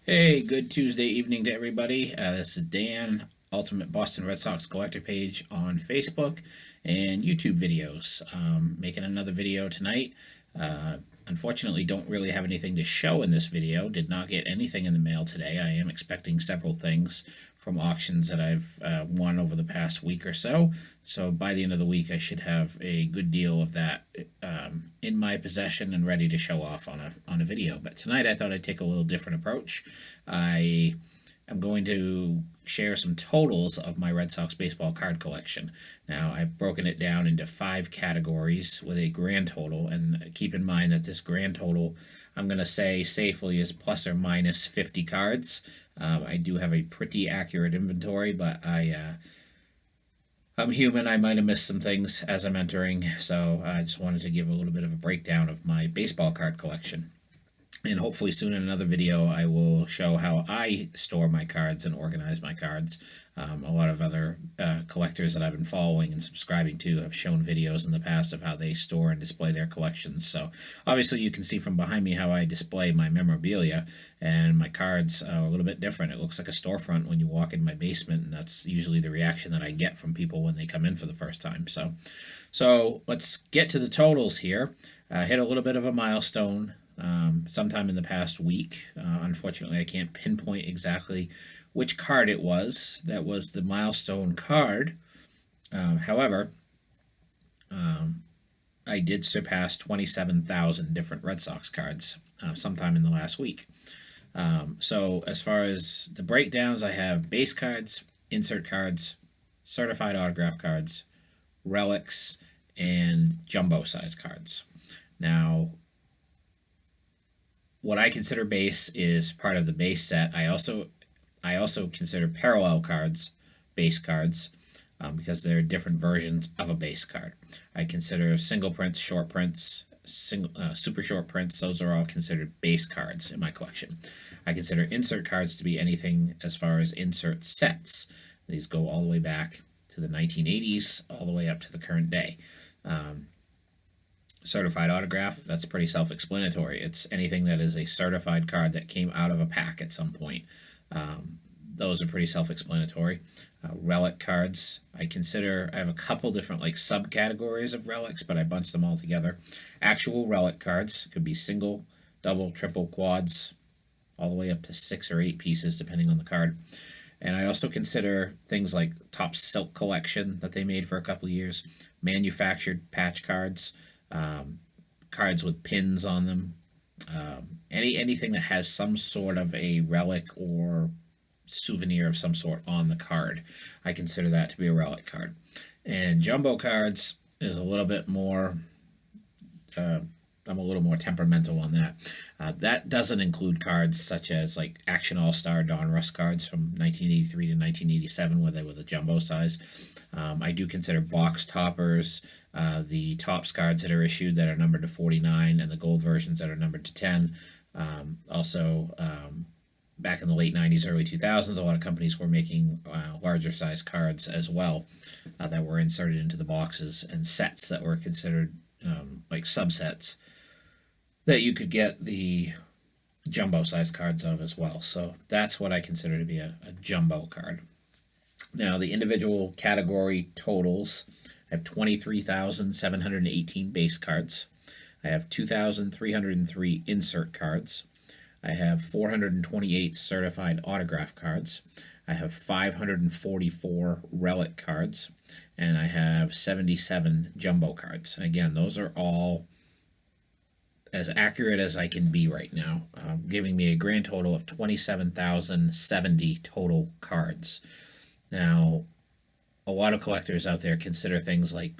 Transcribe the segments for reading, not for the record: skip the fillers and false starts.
Hey, good Tuesday evening to everybody. This is Dan, Ultimate Boston Red Sox Collector page on Facebook and YouTube videos. Making another video tonight. Unfortunately, don't really have anything to show in this video. Did not get anything in the mail today. I am expecting several things from auctions that I've won over the past week or so. So by the end of the week, I should have a good deal of that in my possession and ready to show off on a video. But tonight, I thought I'd take a little different approach. I am going to share some totals of my Red Sox baseball card collection. Now, I've broken it down into 5 categories with a grand total, and keep in mind that this grand total, I'm going to say safely, is plus or minus 50 cards. I do have a pretty accurate inventory, but I'm human. I might have missed some things as I'm entering, so I just wanted to give a little bit of a breakdown of my baseball card collection. And hopefully soon in another video, I will show how I store my cards and organize my cards. A lot of other collectors that I've been following and subscribing to have shown videos in the past of how they store and display their collections. So obviously you can see from behind me how I display my memorabilia, and my cards are a little bit different. It looks like a storefront when you walk in my basement, and that's usually the reaction that I get from people when they come in for the first time. So let's get to the totals here. Hit a little bit of a milestone sometime in the past week. Unfortunately, I can't pinpoint exactly which card it was that was the milestone card. However, I did surpass 27,000 different Red Sox cards sometime in the last week. So as far as the breakdowns, I have base cards, insert cards, certified autograph cards, relics, and jumbo size cards. Now, what I consider base is part of the base set. I also consider parallel cards base cards because they're different versions of a base card. I consider single prints, short prints, super short prints. Those are all considered base cards in my collection. I consider insert cards to be anything as far as insert sets. These go all the way back to the 1980s, all the way up to the current day. Certified autograph, that's pretty self-explanatory. It's anything that is a certified card that came out of a pack at some point. Those are pretty self-explanatory. Relic cards, I have a couple different subcategories of relics, but I bunched them all together. Actual relic cards could be single, double, triple, quads, all the way up to 6 or 8 pieces depending on the card. And I also consider things like Top Silk Collection that they made for a couple of years, manufactured patch cards, cards with pins on them, anything that has some sort of a relic or souvenir of some sort on the card. I consider that to be a relic card. And jumbo cards is a little bit more, I'm a little more temperamental on that. That doesn't include cards such as Action All-Star Donruss cards from 1983 to 1987, where they were the jumbo size. I do consider box toppers, the Topps cards that are issued that are numbered to 49, and the gold versions that are numbered to 10. Also, back in the late 90s, early 2000s, a lot of companies were making larger size cards as well that were inserted into the boxes, and sets that were considered like subsets that you could get the jumbo size cards of as well. So that's what I consider to be a jumbo card. Now, the individual category totals, I have 23,718 base cards. I have 2,303 insert cards. I have 428 certified autograph cards. I have 544 relic cards. And I have 77 jumbo cards. Again, those are all as accurate as I can be right now, giving me a grand total of 27,070 total cards. Now, a lot of collectors out there consider things like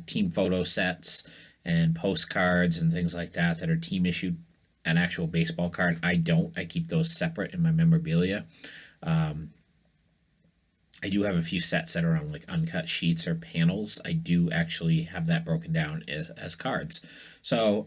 team photo sets and postcards and things like that are team issued an actual baseball card. I don't. I keep those separate in my memorabilia. I do have a few sets that are on uncut sheets or panels. I do actually have that broken down as cards. So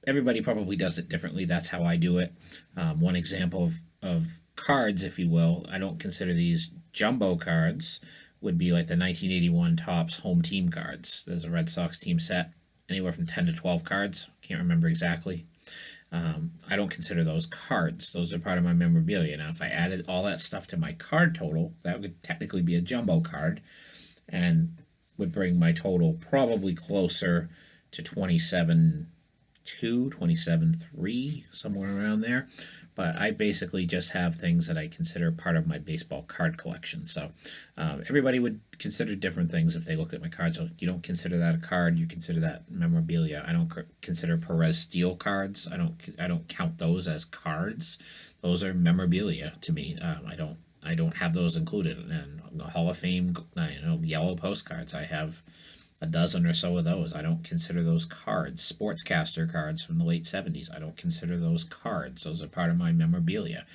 everybody probably does it differently. That's how I do it. One example of cards, if you will, I don't consider these jumbo cards, would be like the 1981 Topps home team cards. There's a Red Sox team set, anywhere from 10 to 12 cards. Can't remember exactly. I don't consider those cards. Those are part of my memorabilia. Now, if I added all that stuff to my card total, that would technically be a jumbo card and would bring my total probably closer to 27.2, 27.3, somewhere around there. But I basically just have things that I consider part of my baseball card collection. So everybody would consider different things if they looked at my cards. So you don't consider that a card, you consider that memorabilia. I don't consider Perez Steel cards. I don't count those as cards. Those are memorabilia to me. I don't have those included. And Hall of Fame, yellow postcards. I have a dozen or so of those. I don't consider those cards. Sportscaster cards from the late 70s. I don't consider those cards. Those are part of my memorabilia.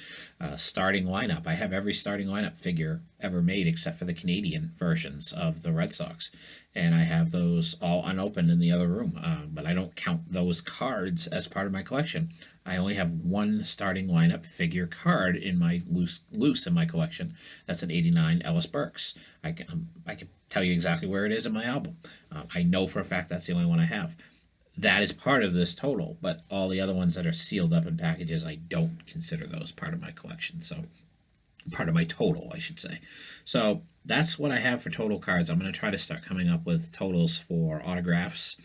Starting lineup. I have every starting lineup figure ever made except for the Canadian versions of the Red Sox. And I have those all unopened in the other room. But I don't count those cards as part of my collection. I only have one starting lineup figure card in my loose in my collection. That's an '89 Ellis Burks. I can tell you exactly where it is in my album. I know for a fact that's the only one I have. That is part of this total, but all the other ones that are sealed up in packages, I don't consider those part of my collection. So part of my total, I should say. So that's what I have for total cards. I'm going to try to start coming up with totals for autographs,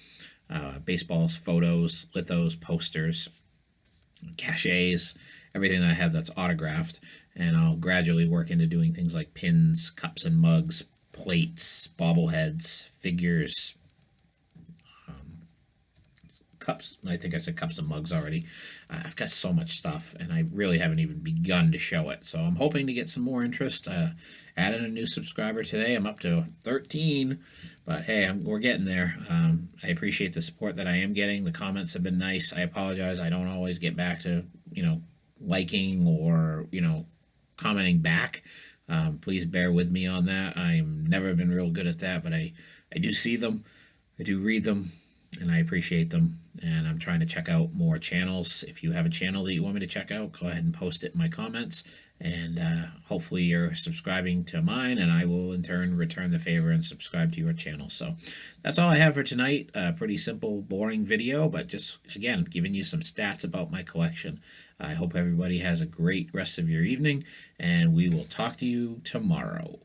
baseballs, photos, lithos, posters, cachets, everything that I have that's autographed, and I'll gradually work into doing things like pins, cups and mugs, plates, bobbleheads, figures, cups. I think I said cups and mugs already. I've got so much stuff, and I really haven't even begun to show it. So I'm hoping to get some more interest. Added a new subscriber today. I'm up to 13, but hey, we're getting there. I appreciate the support that I am getting. The comments have been nice. I apologize. I don't always get back to, liking or, commenting back. Please bear with me on that. I've never been real good at that, but I do see them. I do read them, and I appreciate them. And I'm trying to check out more channels. If you have a channel that you want me to check out, go ahead and post it in my comments. And hopefully you're subscribing to mine, and I will in turn return the favor and subscribe to your channel. So that's all I have for tonight. Pretty simple, boring video, but just, again, giving you some stats about my collection. I hope everybody has a great rest of your evening, and we will talk to you tomorrow.